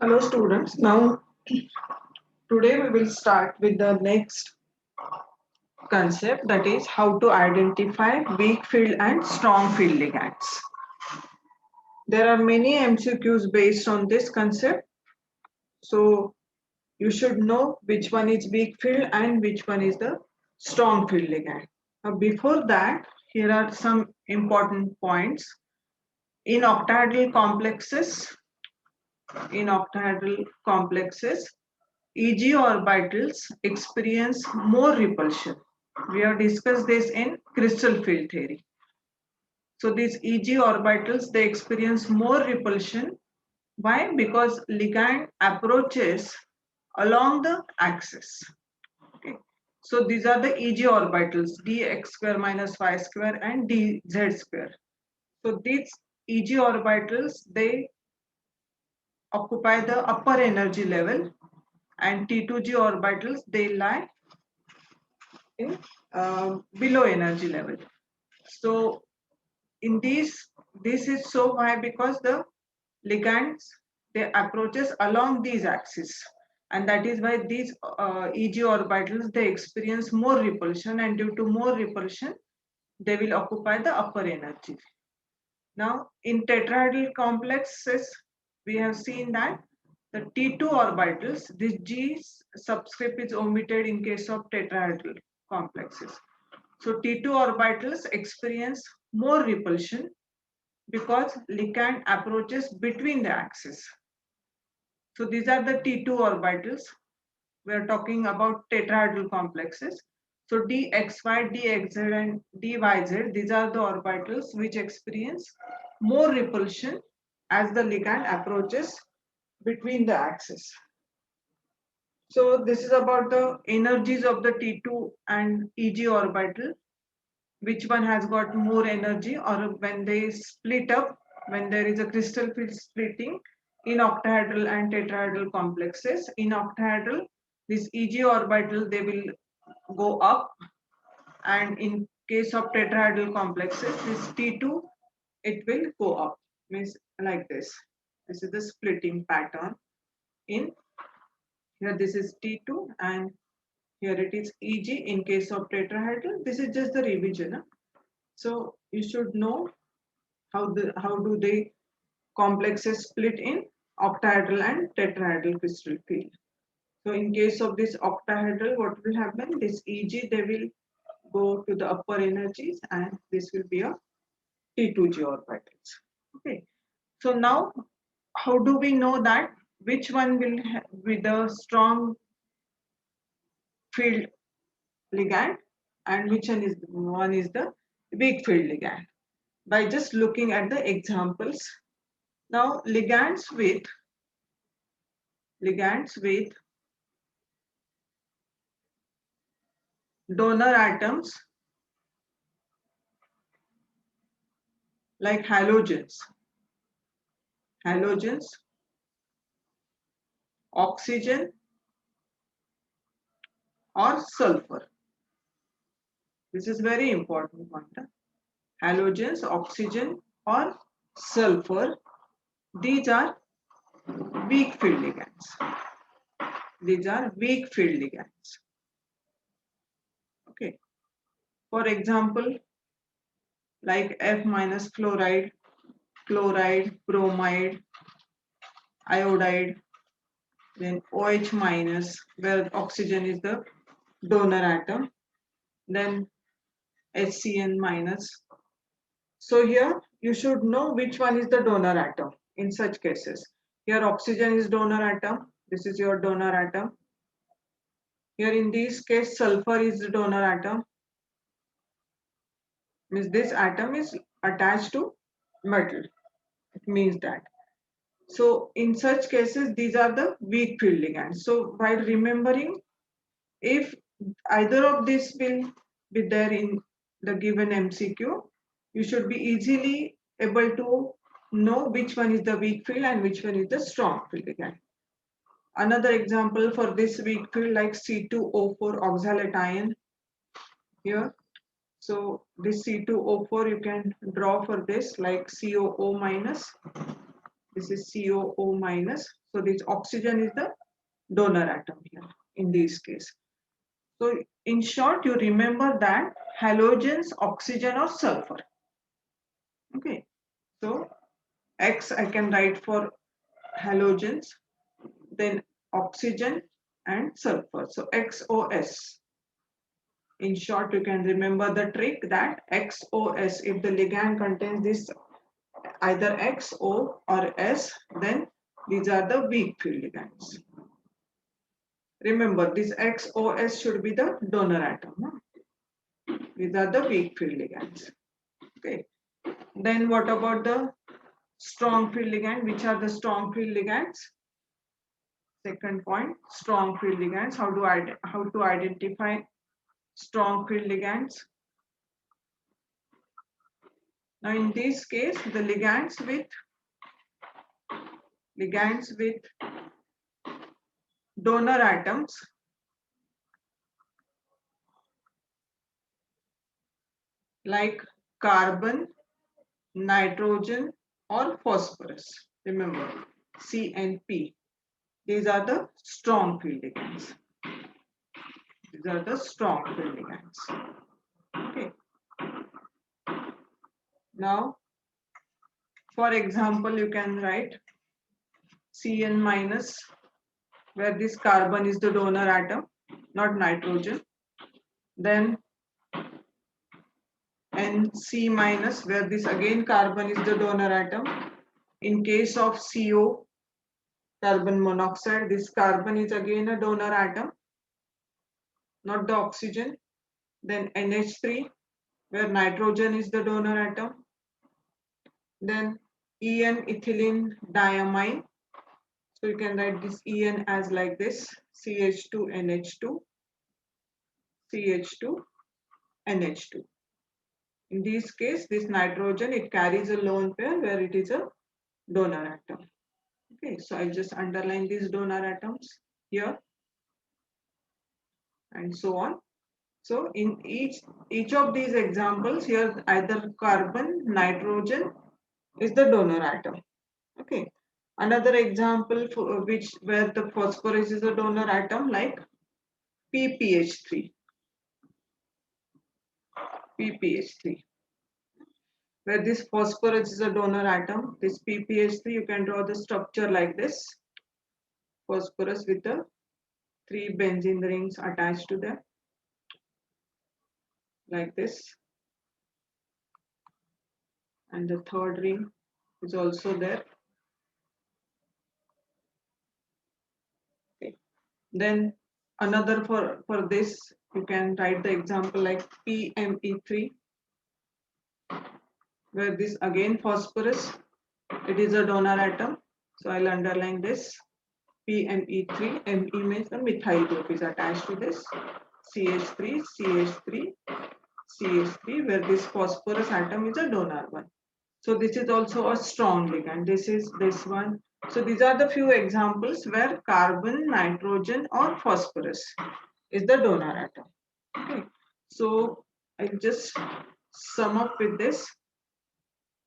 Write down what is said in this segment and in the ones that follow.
Hello students, now today we will start with the next concept, that is how to identify weak field and strong field ligands. There are many MCQs based on this concept, so you should know which one is weak field and which one is the strong field ligand. Now before that, here are some important points. In octahedral complexes, EG orbitals experience more repulsion. We have discussed this in crystal field theory. So these EG orbitals, they experience more repulsion. Why? Because ligand approaches along the axis. Okay. So these are the EG orbitals, dx square minus y square and dz square. So these EG orbitals, they occupy the upper energy level, and T2G orbitals, they lie in below energy level. So in this is so why, because the ligands, they approaches along these axes, and that is why these EG orbitals, they experience more repulsion, and due to more repulsion they will occupy the upper energy. Now in tetrahedral complexes, we have seen that the T2 orbitals, this G subscript is omitted in case of tetrahedral complexes. So T2 orbitals experience more repulsion because ligand approaches between the axes. So these are the T2 orbitals. We are talking about tetrahedral complexes. So dxy, dxz and dyz, these are the orbitals which experience more repulsion as the ligand approaches between the axes. So this is about the energies of the T2 and EG orbital, which one has got more energy, or when they split up, when there is a crystal field splitting in octahedral and tetrahedral complexes. In octahedral, this EG orbital, they will go up, and in case of tetrahedral complexes, this T2, it will go up, means like this. This is the splitting pattern. In here this is T2 and here it is EG in case of tetrahedral. This is just the revision. So you should know how do they complexes split in octahedral and tetrahedral crystal field. So in case of this octahedral, what will happen? This EG, they will go to the upper energies, and this will be a T2G orbitals. Okay. So now, how do we know that which one will be the strong field ligand and which one is the weak field ligand? By just looking at the examples. Now ligands with donor atoms like halogens, oxygen or sulfur. This is very important point. Halogens, oxygen or sulfur, these are weak field ligands. These are weak field ligands. Okay. For example, like F minus fluoride, chloride, bromide, iodide, then OH minus, where oxygen is the donor atom, then HCN minus. So here you should know which one is the donor atom in such cases. Here oxygen is donor atom. This is your donor atom. Here in this case sulfur is the donor atom. Means this atom is attached to metal. It means that. So in such cases these are the weak field ligands. So while remembering, if either of these will be there in the given MCQ, you should be easily able to know which one is the weak field and which one is the strong field ligand. Another example for this weak field, like C2O4 oxalate ion here. So this C2O4 you can draw for this like COO minus. This is COO minus. So this oxygen is the donor atom here in this case. So in short, you remember that halogens, oxygen or sulfur. Okay. So X I can write for halogens, then oxygen and sulfur. So XOS. In short, you can remember the trick that XOS, if the ligand contains this either X, O or S, then these are the weak field ligands. Remember, this XOS should be the donor atom. No? These are the weak field ligands. Okay. Then what about the strong field ligand? Which are the strong field ligands? Second point, strong field ligands. How to identify strong field ligands? Now in this case, the ligands with donor atoms like carbon, nitrogen or phosphorus. Remember, C and P. These are the strong field ligands. These are the strong field ligands. Okay. Now, for example, you can write Cn minus, where this carbon is the donor atom, not nitrogen. Then Nc minus, where this again carbon is the donor atom. In case of CO, carbon monoxide, this carbon is again a donor atom, not the oxygen. Then NH3, where nitrogen is the donor atom. Then En ethylene diamine. So you can write this En as like this, CH2NH2, CH2NH2. In this case, this nitrogen, it carries a lone pair where it is a donor atom. Okay, so I just underline these donor atoms here and so on. So in each of these examples here, either carbon, nitrogen is the donor atom. Okay. Another example for where the phosphorus is a donor atom, like PPH3. PPH3. Where this phosphorus is a donor atom, this PPH3, you can draw the structure like this. Phosphorus with the 3 benzene rings attached to them, like this. And the third ring is also there. Okay. Then another for this, you can write the example like PME3, where this again phosphorus, it is a donor atom. So I'll underline this. PME3, Me means the methyl group is attached to this. CH3, CH3, CH3, where this phosphorus atom is a donor one. So this is also a strong ligand. This is this one. So these are the few examples where carbon, nitrogen or phosphorus is the donor atom. Okay. So I'll just sum up with this.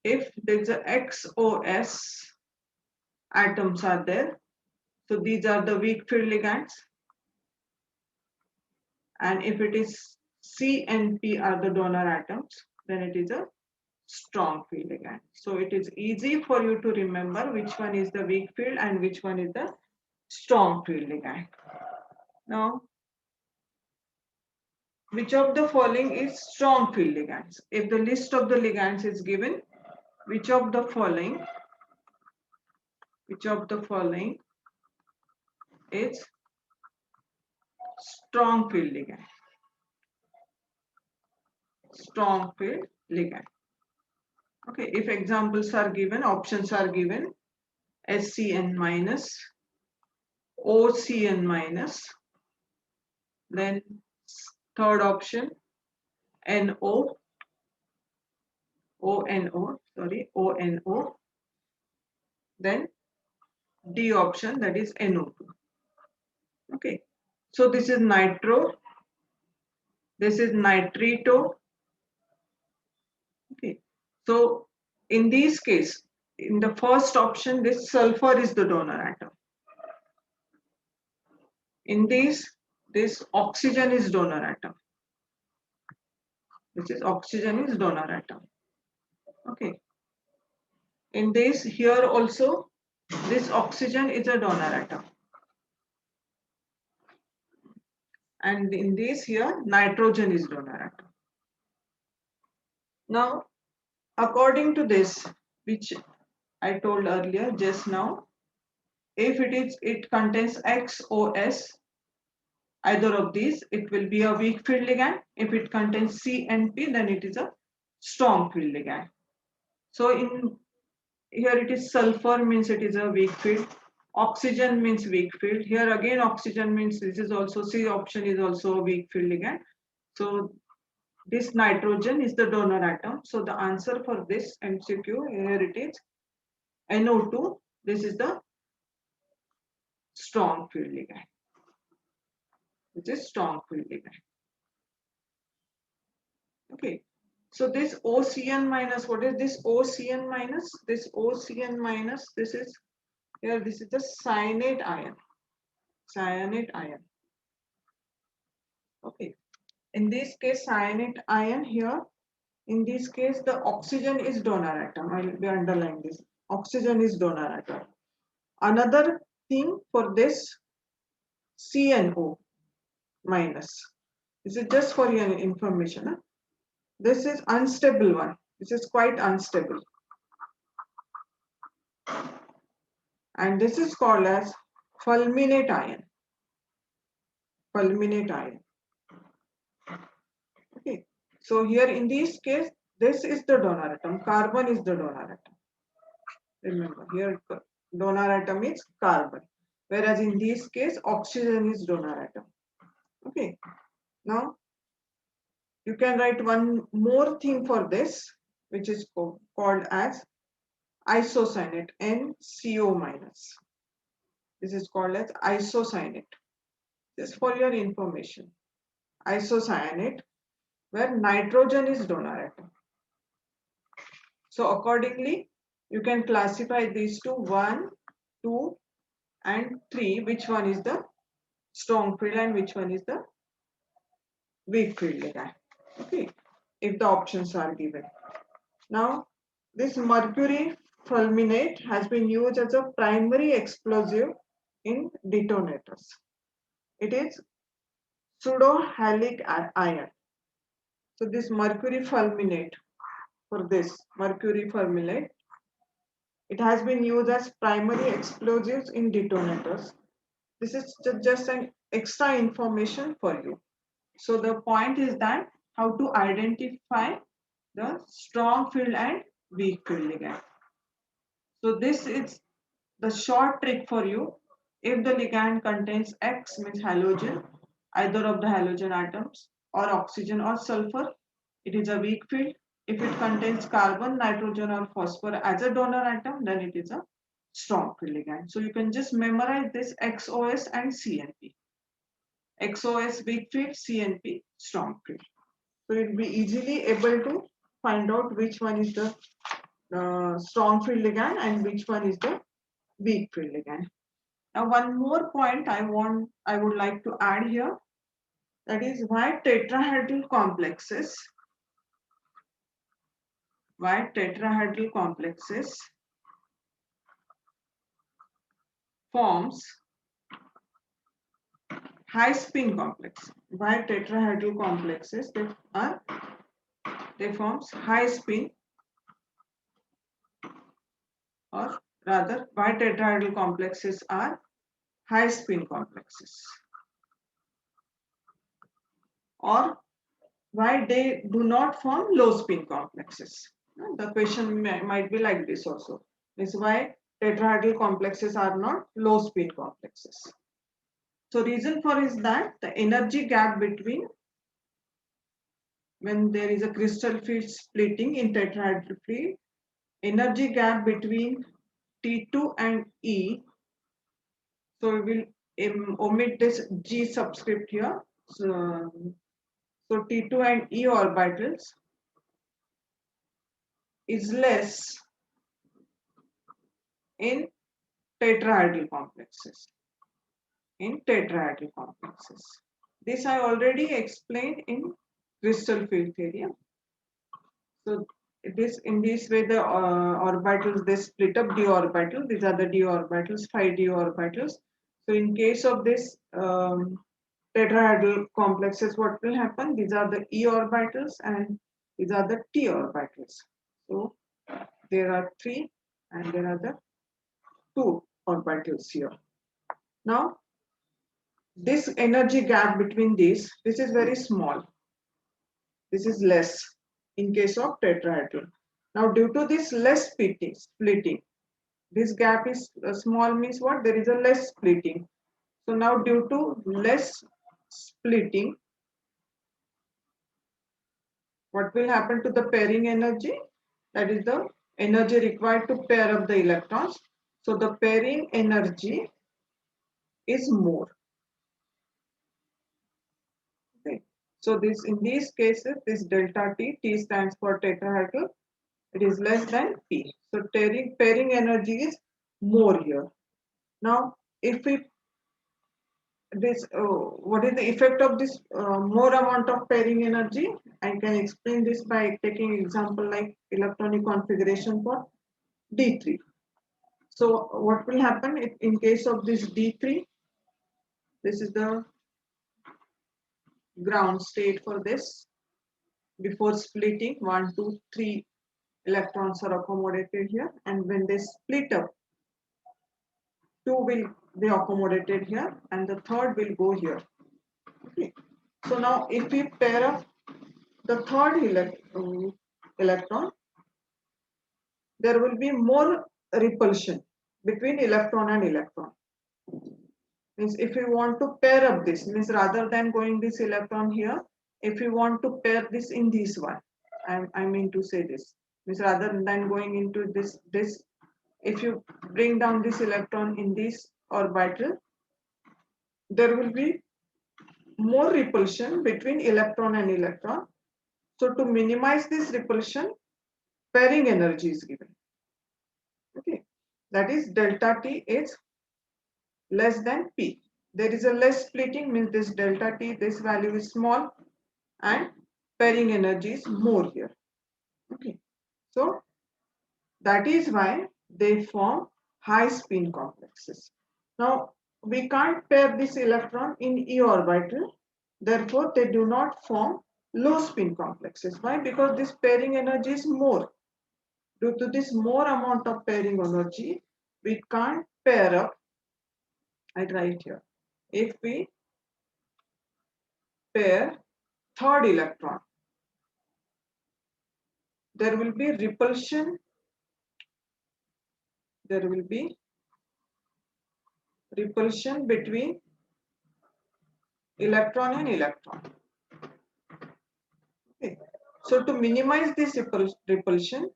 If there's a XOS atoms are there, so these are the weak field ligands. And if it is C and P are the donor atoms, then it is a strong field ligand. So it is easy for you to remember which one is the weak field and which one is the strong field ligand. Now, which of the following is strong field ligands? If the list of the ligands is given, which of the following is strong field ligand? Strong field ligand. Okay, if examples are given, options are given, SCN minus, OCN minus, then third option, NO, ONO, then D option, that is NO2. Okay, so this is nitro, this is nitrito. Okay, so in this case, in the first option, this sulfur is the donor atom. In this oxygen is donor atom. This is oxygen is donor atom. Okay. In this here also, this oxygen is a donor atom. And in this here, nitrogen is donor atom. Now, according to this, which I told earlier just now, if it contains XOS, either of these, it will be a weak field ligand. If it contains CNP, then it is a strong field ligand. So in here it is sulfur, means it is a weak field. Oxygen means weak field. Here again oxygen means this is also, C option is also a weak field ligand. So this nitrogen is the donor atom. So the answer for this MCQ, here it is NO2. This is the strong field ligand. This is strong field ligand. Okay. So this OCN minus, what is this OCN minus? This OCN minus, this is here, this is the cyanide ion. Cyanide ion. Okay. In this case, cyanide ion here, in this case, the oxygen is donor atom. I will be underlining this. Oxygen is donor atom. Another thing for this CNO minus. This is just for your information. Huh? This is unstable one. This is quite unstable. And this is called as fulminate ion. Fulminate ion. Okay. So here in this case, this is the donor atom. Carbon is the donor atom. Remember, here donor atom is carbon. Whereas in this case, oxygen is donor atom. Okay. Now, you can write one more thing for this, which is called as isocyanate, NCO minus. This is called as isocyanate. Just for your information. Isocyanate, where nitrogen is donor atom. So accordingly, you can classify these two, 1, 2, and 3. Which one is the strong field and which one is the weak field ligand? Okay, if the options are given. Now, this mercury fulminate has been used as a primary explosive in detonators. It is pseudo-halic ion. So this mercury fulminate, for this mercury fulminate, it has been used as primary explosives in detonators. This is just an extra information for you. So the point is that how to identify the strong field and weak field ligand. So this is the short trick for you. If the ligand contains X, means halogen, either of the halogen atoms, or oxygen or sulfur, it is a weak field. If it contains carbon, nitrogen or phosphor as a donor atom, then it is a strong field ligand. So you can just memorize this XOS and CNP. XOS weak field, CNP strong field. So you'll be easily able to find out which one is the strong field ligand and which one is the weak field ligand. Now one more point I would like to add here, that is why tetrahedral complexes forms high spin complex. Why tetrahedral complexes they forms high spin, or rather why tetrahedral complexes are high spin complexes, or why they do not form low spin complexes. The question might be like this also, is why tetrahedral complexes are not low spin complexes. So reason for is that the energy gap between, when there is a crystal field splitting in tetrahedral field, energy gap between T2 and E. So we will omit this G subscript here. So T2 and E orbitals is less in tetrahedral complexes. In tetrahedral complexes. This I already explained in crystal field theory. So this in this way the orbitals they split up d orbital. These are the d orbitals, 5d orbitals. So in case of this tetrahedral complexes, what will happen? These are the e orbitals and these are the t orbitals. So there are three and there are the two orbitals here. Now this energy gap between these, this is very small. This is less in case of tetrahedral. Now due to this less splitting, this gap is small means what? There is a less splitting. So now due to less splitting, what will happen to the pairing energy? That is the energy required to pair up the electrons. So the pairing energy is more. Okay. So this in these cases, this delta T, T stands for tetrahedral, it is less than P. So pairing energy is more here. Now, if we this what is the effect of this more amount of pairing energy? I can explain this by taking example like electronic configuration for D3. So what will happen if in case of this D3? This is the ground state for this. Before splitting, 1, 2, 3 electrons are accommodated here, and when they split up, 2 will be accommodated here and the third will go here. Okay. So now if we pair up the third electron, there will be more repulsion between electron and electron. Means if we want to pair up this, means rather than going this electron here, if we want to pair this in this one, I mean to say this, means rather than going into this, if you bring down this electron in this orbital, there will be more repulsion between electron and electron. So to minimize this repulsion, pairing energy is given. Okay, that is delta T is less than P. There is a less splitting, means this delta T, this value is small and pairing energy is more here. Okay, so that is why they form high spin complexes. Now we can't pair this electron in e orbital, therefore they do not form low spin complexes. Why? Because this pairing energy is more. Due to this more amount of pairing energy, we can't pair up. I write here. If we pair third electron, there will be repulsion. There will be repulsion between electron and electron. Okay. So to minimize this repulsion,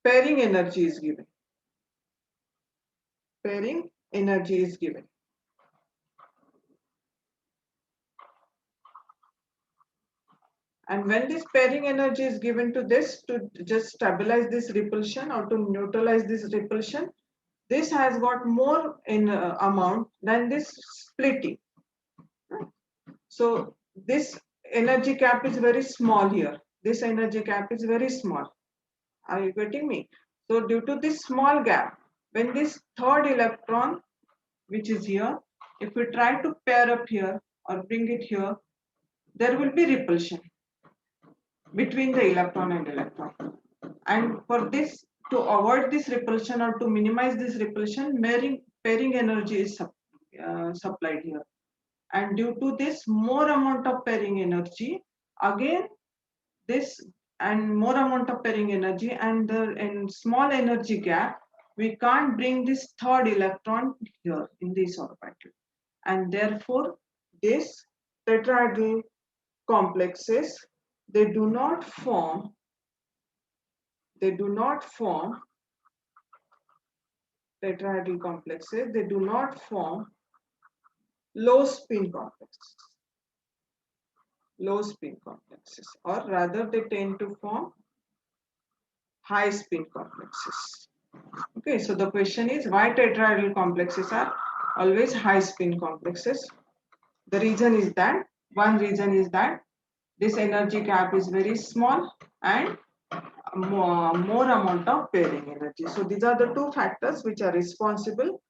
pairing energy is given. Pairing energy is given. And when this pairing energy is given to this to just stabilize this repulsion or to neutralize this repulsion, this has got more in amount than this splitting. So this energy gap is very small here. This energy gap is very small. Are you getting me? So due to this small gap, when this third electron, which is here, if we try to pair up here or bring it here, there will be repulsion between the electron and electron. And for this, to avoid this repulsion or to minimize this repulsion, pairing energy is supplied here. And due to this more amount of pairing energy, again this and more amount of pairing energy and the small energy gap, we can't bring this third electron here in this orbital. And therefore, this tetrahedral complexes, they do not form tetrahedral complexes, they do not form low spin complexes. low spin complexes, or rather they tend to form high spin complexes. Okay, so the question is why tetrahedral complexes are always high spin complexes. The reason is that, one reason is that this energy gap is very small and more amount of pairing energy. So these are the two factors which are responsible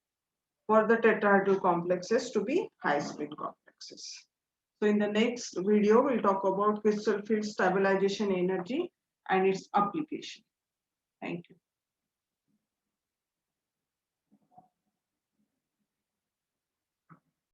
for the tetrahedral complexes to be high spin complexes. So in the next video, we'll talk about crystal field stabilization energy and its application. Thank you.